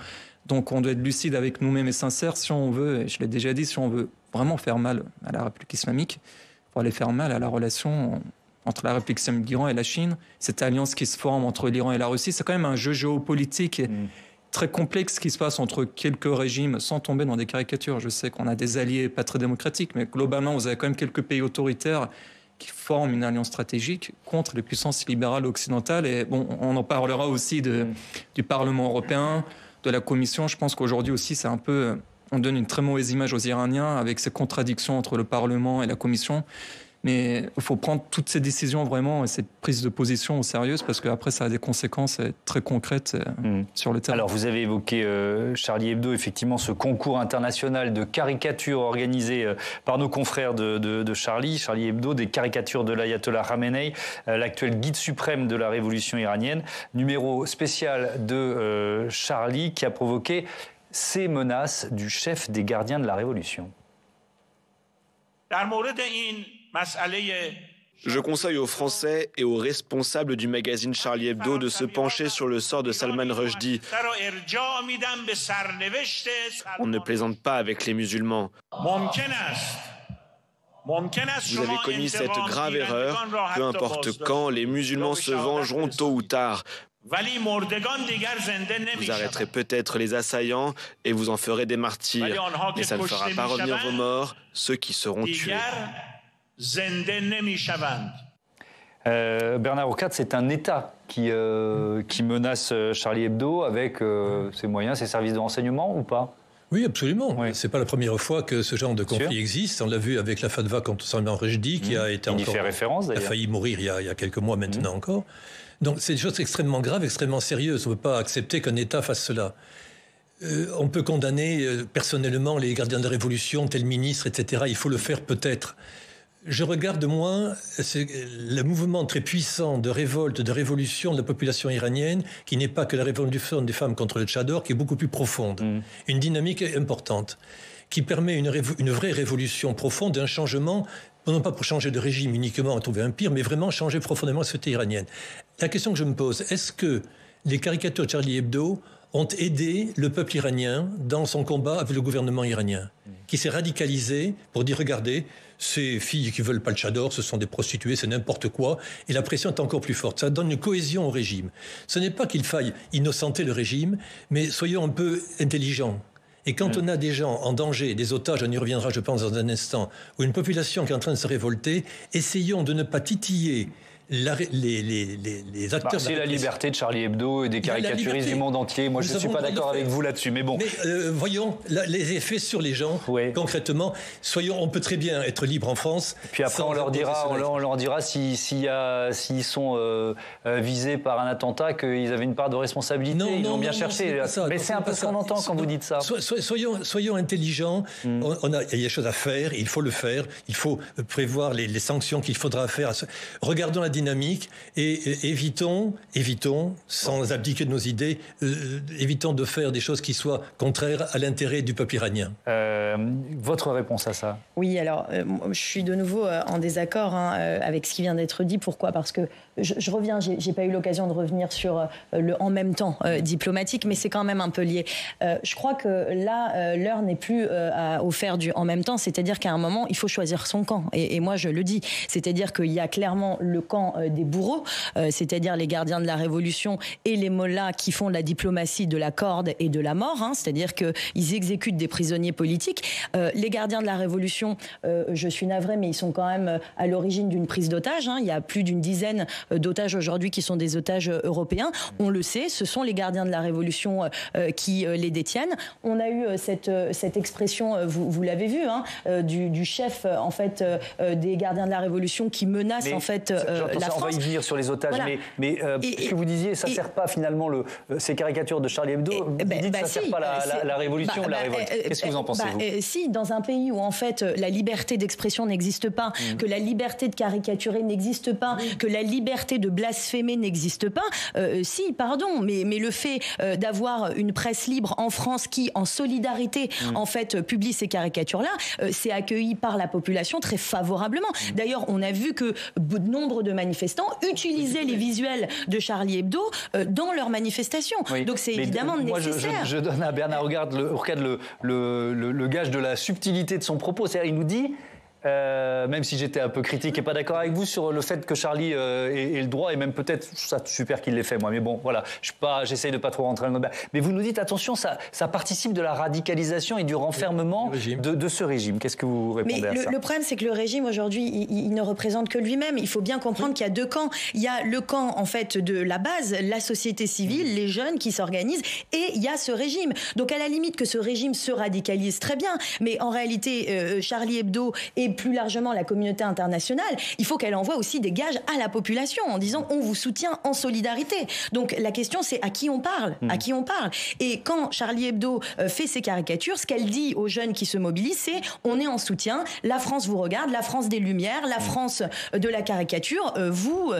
Donc on doit être lucide avec nous-mêmes et sincère si on veut, et je l'ai déjà dit, si on veut vraiment faire mal à la République islamique, il faut aller faire mal à la relation entre la République islamique d'Iran et la Chine. Cette alliance qui se forme entre l'Iran et la Russie, c'est quand même un jeu géopolitique très complexe qui se passe entre quelques régimes, sans tomber dans des caricatures. Je sais qu'on a des alliés pas très démocratiques, mais globalement, vous avez quand même quelques pays autoritaires qui forment une alliance stratégique contre les puissances libérales occidentales. Et bon, on en parlera aussi du Parlement européen, de la Commission. Je pense qu'aujourd'hui aussi, c'est un peu... On donne une très mauvaise image aux Iraniens avec ces contradictions entre le Parlement et la Commission. Mais il faut prendre toutes ces décisions vraiment et cette prise de position au sérieux parce qu'après, ça a des conséquences très concrètes sur le terrain. Alors, vous avez évoqué Charlie Hebdo, effectivement, ce concours international de caricatures organisé par nos confrères de Charlie Hebdo, des caricatures de l'ayatollah Khamenei, l'actuel guide suprême de la révolution iranienne. Numéro spécial de Charlie qui a provoqué ces menaces du chef des gardiens de la révolution. Je conseille aux Français et aux responsables du magazine Charlie Hebdo de se pencher sur le sort de Salman Rushdie. On ne plaisante pas avec les musulmans. Vous avez commis cette grave erreur. Peu importe quand, les musulmans se vengeront tôt ou tard. Vous arrêterez peut-être les assaillants et vous en ferez des martyrs. Mais ça ne fera pas revenir vos morts, ceux qui seront tués. Bernard Orcade, c'est un État qui menace Charlie Hebdo avec ses moyens, ses services de renseignement ou pas ? Oui, absolument. Oui. C'est pas la première fois que ce genre de conflit existe. On l'a vu avec la fatwa contre Salman Rushdie, qui a été a failli mourir il y a quelques mois maintenant encore. Donc c'est des choses extrêmement graves, extrêmement sérieuses. On ne peut pas accepter qu'un État fasse cela. On peut condamner personnellement les gardiens de la révolution, tel ministre, etc. Il faut le faire peut-être. Je regarde, moi, le mouvement très puissant de révolte, de révolution de la population iranienne, qui n'est pas que la révolution des femmes contre le Tchador, qui est beaucoup plus profonde. Une dynamique importante, qui permet une vraie révolution profonde, un changement, non pas pour changer de régime uniquement et trouver un pire, mais vraiment changer profondément la société iranienne. La question que je me pose, est-ce que les caricatures de Charlie Hebdo ont aidé le peuple iranien dans son combat avec le gouvernement iranien, qui s'est radicalisé pour dire, regardez, ces filles qui veulent pas le Tchador, ce sont des prostituées, c'est n'importe quoi, et la pression est encore plus forte. Ça donne une cohésion au régime. Ce n'est pas qu'il faille innocenter le régime, mais soyons un peu intelligents. Et quand on a des gens en danger, des otages, on y reviendra, je pense, dans un instant, ou une population qui est en train de se révolter, essayons de ne pas titiller les acteurs... c'est la liberté de Charlie Hebdo et des caricaturistes du monde entier. Moi, je ne suis pas d'accord avec vous là-dessus, mais bon. Mais voyons les effets sur les gens, concrètement. On peut très bien être libre en France. Puis après, on leur dira s'ils sont visés par un attentat, qu'ils avaient une part de responsabilité. Ils l'ont bien cherché. Mais c'est un peu ce qu'on entend quand vous dites ça. Soyons intelligents. Il y a des choses à faire, il faut le faire. Il faut prévoir les sanctions qu'il faudra faire. Regardons la dynamique et évitons, sans abdiquer de nos idées, évitons de faire des choses qui soient contraires à l'intérêt du peuple iranien. Votre réponse à ça ? Oui, alors je suis de nouveau en désaccord avec ce qui vient d'être dit. Pourquoi ? Parce que je reviens, j'ai pas eu l'occasion de revenir sur le en même temps diplomatique, mais c'est quand même un peu lié. Je crois que là, l'heure n'est plus au faire du en même temps, c'est-à-dire qu'à un moment, il faut choisir son camp. Et moi, je le dis, c'est-à-dire qu'il y a clairement le camp des bourreaux, c'est-à-dire les gardiens de la révolution et les mollahs qui font de la diplomatie de la corde et de la mort, c'est-à-dire qu'ils exécutent des prisonniers politiques. Les gardiens de la révolution, je suis navrée, mais ils sont quand même à l'origine d'une prise d'otages. Il y a plus d'une dizaine d'otages aujourd'hui qui sont des otages européens. On le sait, ce sont les gardiens de la révolution qui les détiennent. On a eu cette expression, vous l'avez vu, du chef en fait des gardiens de la révolution qui menace en fait la France. On va y venir sur les otages, Voilà. mais ce que vous disiez, ça ne sert pas finalement ces caricatures de Charlie Hebdo. Vous dites que ça ne sert pas la révolution ou la révolte. Qu'est-ce que vous en pensez, vous ? Si, dans un pays où en fait la liberté d'expression n'existe pas, que la liberté de caricaturer n'existe pas, que la liberté de blasphémer n'existe pas, si, pardon, mais le fait d'avoir une presse libre en France qui, en solidarité, en fait, publie ces caricatures-là, c'est accueilli par la population très favorablement. D'ailleurs, on a vu que nombre de manifestants utilisaient les visuels de Charlie Hebdo dans leurs manifestations. Oui. Donc c'est évidemment nécessaire. Je donne à Bernard Hourcade le gage de la subtilité de son propos. C'est-à-dire, il nous dit, même si j'étais un peu critique et pas d'accord avec vous sur le fait que Charlie ait le droit, et même peut-être, ça super qu'il l'ait fait moi, mais bon, voilà, j'essaye de pas trop rentrer dans le débat. Mais vous nous dites, attention, ça participe de la radicalisation et du renfermement de ce régime. Qu'est-ce que vous répondez à ça ? Le problème, c'est que le régime, aujourd'hui, il ne représente que lui-même. Il faut bien comprendre qu'il y a deux camps. Il y a le camp, en fait, de la base, la société civile, les jeunes qui s'organisent, et il y a ce régime. Donc, à la limite que ce régime se radicalise, très bien, mais en réalité, Charlie Hebdo et plus largement la communauté internationale, il faut qu'elle envoie aussi des gages à la population en disant on vous soutient en solidarité. Donc la question c'est à qui on parle, à qui on parle. Et quand Charlie Hebdo fait ses caricatures, ce qu'elle dit aux jeunes qui se mobilisent, c'est on est en soutien, la France vous regarde, la France des Lumières, la France de la caricature, vous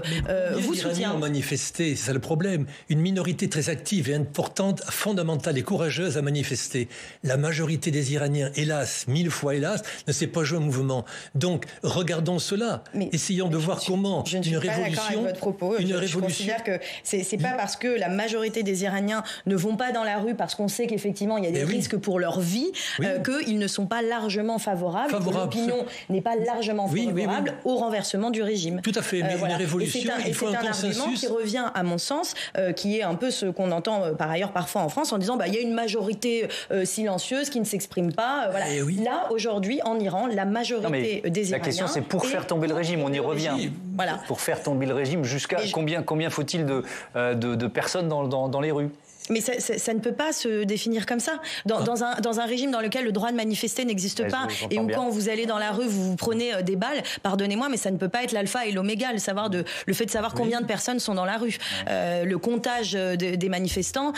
soutient. Les Iraniens ont manifesté, c'est ça le problème. Une minorité très active et importante, fondamentale et courageuse a manifesté. La majorité des Iraniens, hélas, 1000 fois hélas, ne s'est pas joué au mouvement. Donc, regardons cela. Essayons de voir comment je ne suis pas d'accord avec votre propos. Je considère que c'est pas parce que la majorité des Iraniens ne vont pas dans la rue parce qu'on sait qu'effectivement il y a des risques pour leur vie qu'ils ne sont pas largement favorables. L'opinion n'est pas largement favorable au renversement du régime. Tout à fait. Mais une révolution, il faut un consensus. C'est un argument qui revient, à mon sens, qui est un peu ce qu'on entend par ailleurs parfois en France en disant il y a une majorité silencieuse qui ne s'exprime pas. Voilà. Là, aujourd'hui, en Iran, la majorité des Iraniens. La question, c'est pour faire tomber le régime, on y revient. Voilà. Pour faire tomber le régime, jusqu'à combien faut-il de personnes dans les rues ? Mais ça ne peut pas se définir comme ça. Dans un régime dans lequel le droit de manifester n'existe pas, et où quand vous allez dans la rue, vous prenez des balles, pardonnez-moi, mais ça ne peut pas être l'alpha et l'oméga, le fait de savoir combien de personnes sont dans la rue. Le comptage des manifestants,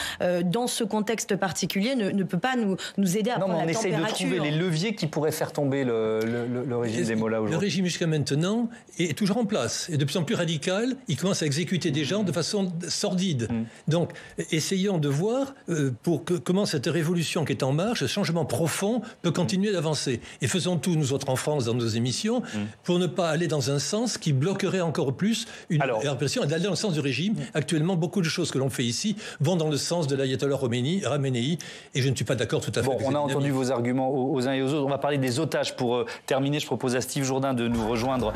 dans ce contexte particulier, ne peut pas nous aider à prendre la température. On essaye de trouver les leviers qui pourraient faire tomber le régime des mollahs aujourd'hui. Le régime, jusqu'à maintenant, est toujours en place. Et de plus en plus radical, il commence à exécuter des gens de façon sordide. Donc, essayons de voir comment cette révolution qui est en marche, ce changement profond, peut continuer d'avancer. Et faisons tout, nous autres en France, dans nos émissions, pour ne pas aller dans un sens qui bloquerait encore plus une répression et d'aller dans le sens du régime. Actuellement, beaucoup de choses que l'on fait ici vont dans le sens de l'ayatollah Khamenei, et je ne suis pas d'accord tout à fait. On a entendu vos arguments aux uns et aux autres. On va parler des otages. Pour terminer, je propose à Steve Jourdain de nous rejoindre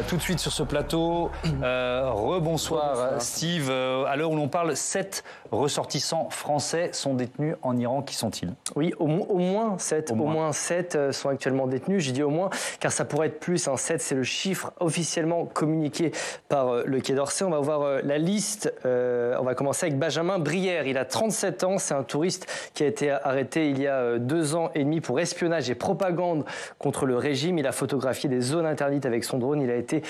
tout de suite sur ce plateau. Rebonsoir Steve. À l'heure où l'on parle, 7 ressortissants français sont détenus en Iran. Qui sont-ils ? Oui, au moins 7. Au moins 7 sont actuellement détenus. J'ai dit au moins, car ça pourrait être plus. 7, c'est le chiffre officiellement communiqué par le Quai d'Orsay. On va voir la liste. On va commencer avec Benjamin Brière. Il a 37 ans. C'est un touriste qui a été arrêté il y a 2 ans et demi pour espionnage et propagande contre le régime. Il a photographié des zones interdites avec son drone. Il a été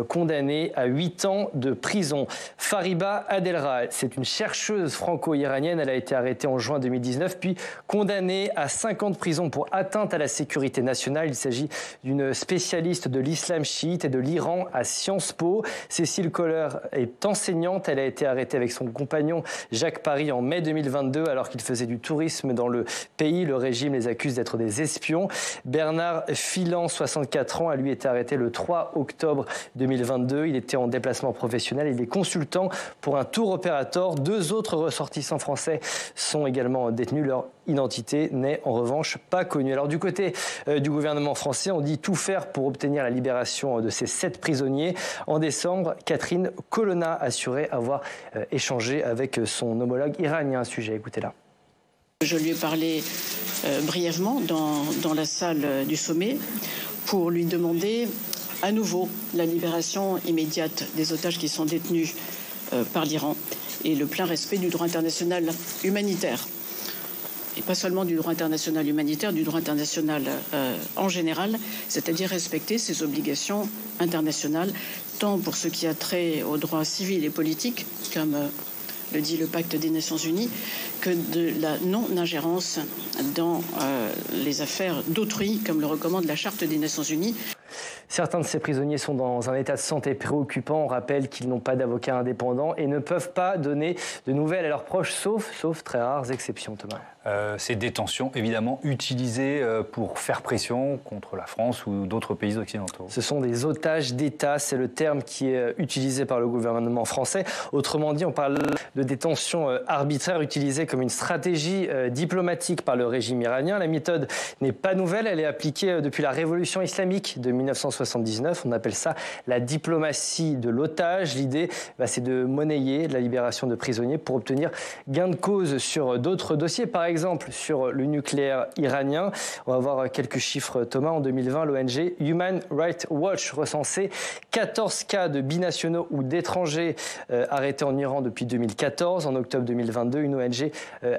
condamné à 8 ans de prison. Fariba Adelra, c'est une chercheuse franco-iranienne. Elle a été arrêtée en juin 2019, puis condamnée à 5 ans de prison pour atteinte à la sécurité nationale. Il s'agit d'une spécialiste de l'islam chiite et de l'Iran à Sciences Po. Cécile Kohler est enseignante. Elle a été arrêtée avec son compagnon Jacques Paris en mai 2022, alors qu'ils faisaient du tourisme dans le pays. Le régime les accuse d'être des espions. Bernard Filan, 64 ans, a lui été arrêté le 3 octobre 2022. Il était en déplacement professionnel. Il est consultant pour un tour opérateur. 2 autres ressortissants français sont également détenus. Leur identité n'est en revanche pas connue. Alors du côté du gouvernement français, on dit tout faire pour obtenir la libération de ces 7 prisonniers. En décembre, Catherine Colonna assurait avoir échangé avec son homologue iranien à ce sujet. Écoutez-la. Je lui ai parlé brièvement dans la salle du sommet pour lui demander à nouveau la libération immédiate des otages qui sont détenus par l'Iran et le plein respect du droit international humanitaire. Et pas seulement du droit international humanitaire, du droit international en général, c'est-à-dire respecter ses obligations internationales tant pour ce qui a trait aux droits civils et politiques, comme le dit le Pacte des Nations Unies, que de la non-ingérence dans les affaires d'autrui, comme le recommande la Charte des Nations Unies. Certains de ces prisonniers sont dans un état de santé préoccupant. On rappelle qu'ils n'ont pas d'avocat indépendant et ne peuvent pas donner de nouvelles à leurs proches, sauf très rares exceptions, Thomas. Ces détentions, évidemment, utilisées pour faire pression contre la France ou d'autres pays occidentaux. Ce sont des otages d'État, c'est le terme qui est utilisé par le gouvernement français. Autrement dit, on parle de détention arbitraire utilisée comme une stratégie diplomatique par le régime iranien. La méthode n'est pas nouvelle, elle est appliquée depuis la révolution islamique de 1979. On appelle ça la diplomatie de l'otage. L'idée, c'est de monnayer la libération de prisonniers pour obtenir gain de cause sur d'autres dossiers. Par exemple, sur le nucléaire iranien. On va voir quelques chiffres, Thomas. En 2020, l'ONG Human Rights Watch recensait 14 cas de binationaux ou d'étrangers arrêtés en Iran depuis 2014. En octobre 2022, une ONG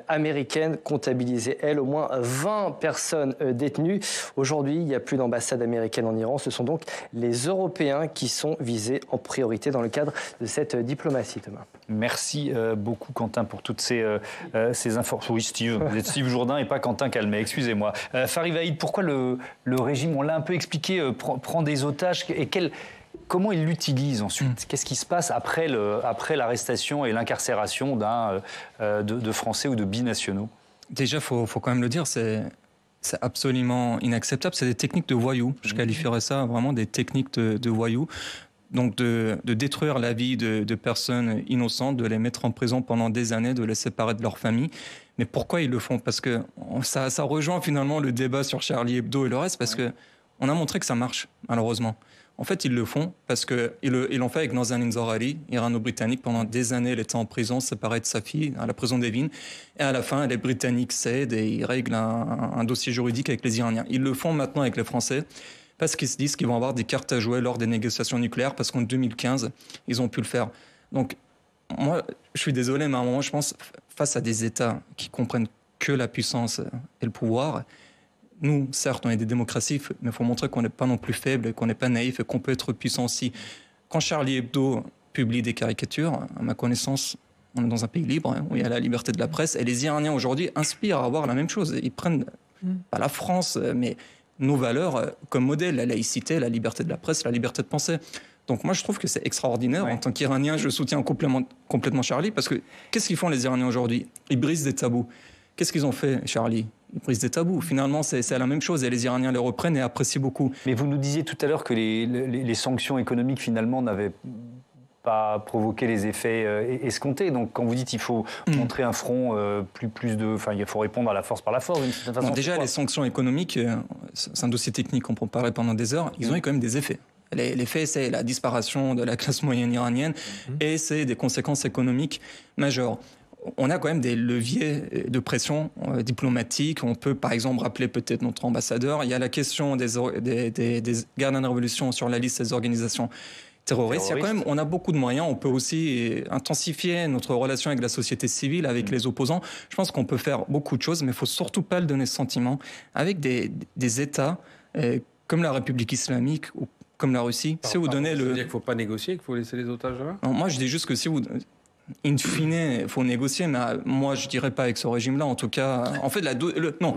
américaine comptabilisait, elle, au moins 20 personnes détenues. Aujourd'hui, il n'y a plus d'ambassade américaine en Iran. Ce sont donc les Européens qui sont visés en priorité dans le cadre de cette diplomatie, Thomas. Merci beaucoup, Quentin, pour toutes ces informations. Oui, Steve. Vous êtes Steve Jourdain et pas Quentin Calmet, excusez-moi. Farid Vaïd, pourquoi le régime, on l'a un peu expliqué, prend des otages et comment il l'utilise ensuite? Qu'est-ce qui se passe après l'arrestation et l'incarcération de Français ou de binationaux? Déjà, faut quand même le dire, c'est absolument inacceptable. C'est des techniques de voyous. Je qualifierais ça vraiment des techniques de voyous. Donc de détruire la vie de personnes innocentes, de les mettre en prison pendant des années, de les séparer de leur famille. Mais pourquoi ils le font? Parce que ça rejoint finalement le débat sur Charlie Hebdo et le reste, parce que on a montré que ça marche, malheureusement. En fait, ils le font parce qu'ils l'ont fait avec Nazanin Zaghari, irano-britannique. Pendant des années, elle était en prison, séparée de sa fille, à la prison d'Evin. Et à la fin, les Britanniques cèdent et ils règlent un dossier juridique avec les Iraniens. Ils le font maintenant avec les Français, parce qu'ils se disent qu'ils vont avoir des cartes à jouer lors des négociations nucléaires, parce qu'en 2015, ils ont pu le faire. Donc, moi, je suis désolé, mais à un moment, je pense, face à des États qui comprennent que la puissance et le pouvoir, nous, certes, on est des démocraties, mais il faut montrer qu'on n'est pas non plus faible, qu'on n'est pas naïf et qu'on peut être puissant aussi. Quand Charlie Hebdo publie des caricatures, à ma connaissance, on est dans un pays libre, où il y a la liberté de la presse, et les Iraniens aujourd'hui inspirent à avoir la même chose. Ils prennent, pas la France, mais nos valeurs comme modèle, la laïcité, la liberté de la presse, la liberté de penser. Donc moi, je trouve que c'est extraordinaire. En tant qu'Iranien, je soutiens complètement Charlie, parce que qu'est-ce qu'ils font les Iraniens aujourd'hui? Ils brisent des tabous. Qu'est-ce qu'ils ont fait, Charlie? Ils brisent des tabous. Finalement, c'est la même chose et les Iraniens les reprennent et apprécient beaucoup. Mais vous nous disiez tout à l'heure que les sanctions économiques, finalement, n'avaient pas provoqué les effets escomptés. Donc, quand vous dites qu'il faut montrer un front il faut répondre à la force par la force, d'une certaine façon. Bon, déjà, les sanctions économiques, c'est un dossier technique, on peut en parler pendant des heures, ils ont eu quand même des effets. L'effet, c'est la disparition de la classe moyenne iranienne et c'est des conséquences économiques majeures. On a quand même des leviers de pression diplomatique. On peut, par exemple, rappeler peut-être notre ambassadeur. Il y a la question des gardiens de révolution sur la liste des organisations terroristes. Il y a quand même, on a beaucoup de moyens. On peut aussi intensifier notre relation avec la société civile, avec les opposants. Je pense qu'on peut faire beaucoup de choses, mais il ne faut surtout pas le donner ce sentiment avec des États comme la République islamique ou comme la Russie. Si vous donnez ça veut dire qu'il ne faut pas négocier, qu'il faut laisser les otages là-bas? Non, moi, je dis juste que si vous... In fine, il faut négocier, mais moi, je ne dirais pas avec ce régime-là. En tout cas, en fait, non.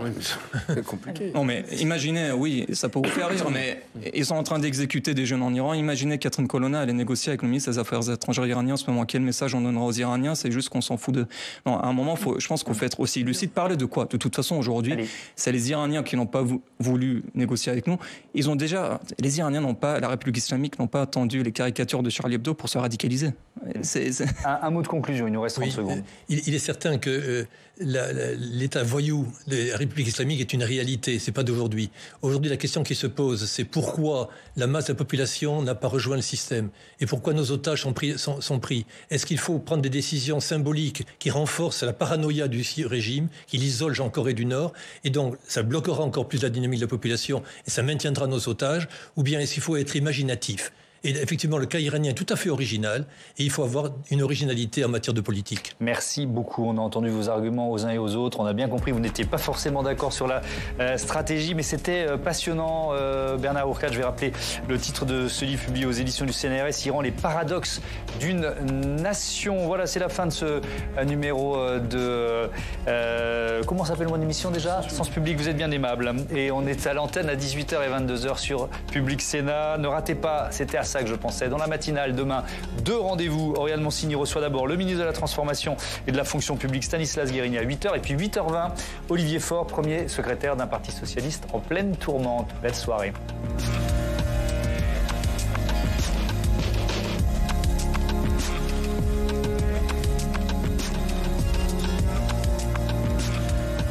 C'est compliqué. Non, mais imaginez, oui, ça peut vous faire rire, mais ils sont en train d'exécuter des jeunes en Iran. Imaginez Catherine Colonna allait négocier avec le ministre des Affaires étrangères iranien en ce moment. Quel message on donnera aux Iraniens? C'est juste qu'on s'en fout de... Non, à un moment, je pense qu'il faut être aussi lucide. Parler de quoi? De toute façon, aujourd'hui, c'est les Iraniens qui n'ont pas voulu négocier avec nous. Les Iraniens n'ont pas, la République islamique n'ont pas attendu les caricatures de Charlie Hebdo pour se radicaliser. Un mot de conclusion, il nous reste 30 secondes. Il est certain que l'État voyou de la République islamique est une réalité, c'est pas d'aujourd'hui. Aujourd'hui, la question qui se pose, c'est pourquoi la masse de la population n'a pas rejoint le système et pourquoi nos otages sont pris. Est-ce qu'il faut prendre des décisions symboliques qui renforcent la paranoïa du régime, qui l'isole en Corée du Nord, et donc ça bloquera encore plus la dynamique de la population et ça maintiendra nos otages, ou bien est-ce qu'il faut être imaginatif? Et effectivement, le cas iranien est tout à fait original et il faut avoir une originalité en matière de politique. Merci beaucoup. On a entendu vos arguments aux uns et aux autres. On a bien compris, vous n'étiez pas forcément d'accord sur la stratégie, mais c'était passionnant. Bernard Ourcade, je vais rappeler le titre de ce livre publié aux éditions du CNRS, Iran, les paradoxes d'une nation. Voilà, c'est la fin de ce numéro de... comment s'appelle mon émission déjà ? Sens Public, vous êtes bien aimable. Et on est à l'antenne à 18h et 22h sur Public Sénat. Ne ratez pas, c'était à ça que je pensais. Dans la matinale, demain, 2 rendez-vous. Oriane Monsigny reçoit d'abord le ministre de la Transformation et de la Fonction publique, Stanislas Guerini, à 8h. Et puis 8h20, Olivier Faure, premier secrétaire d'un parti socialiste en pleine tourmente. Belle soirée.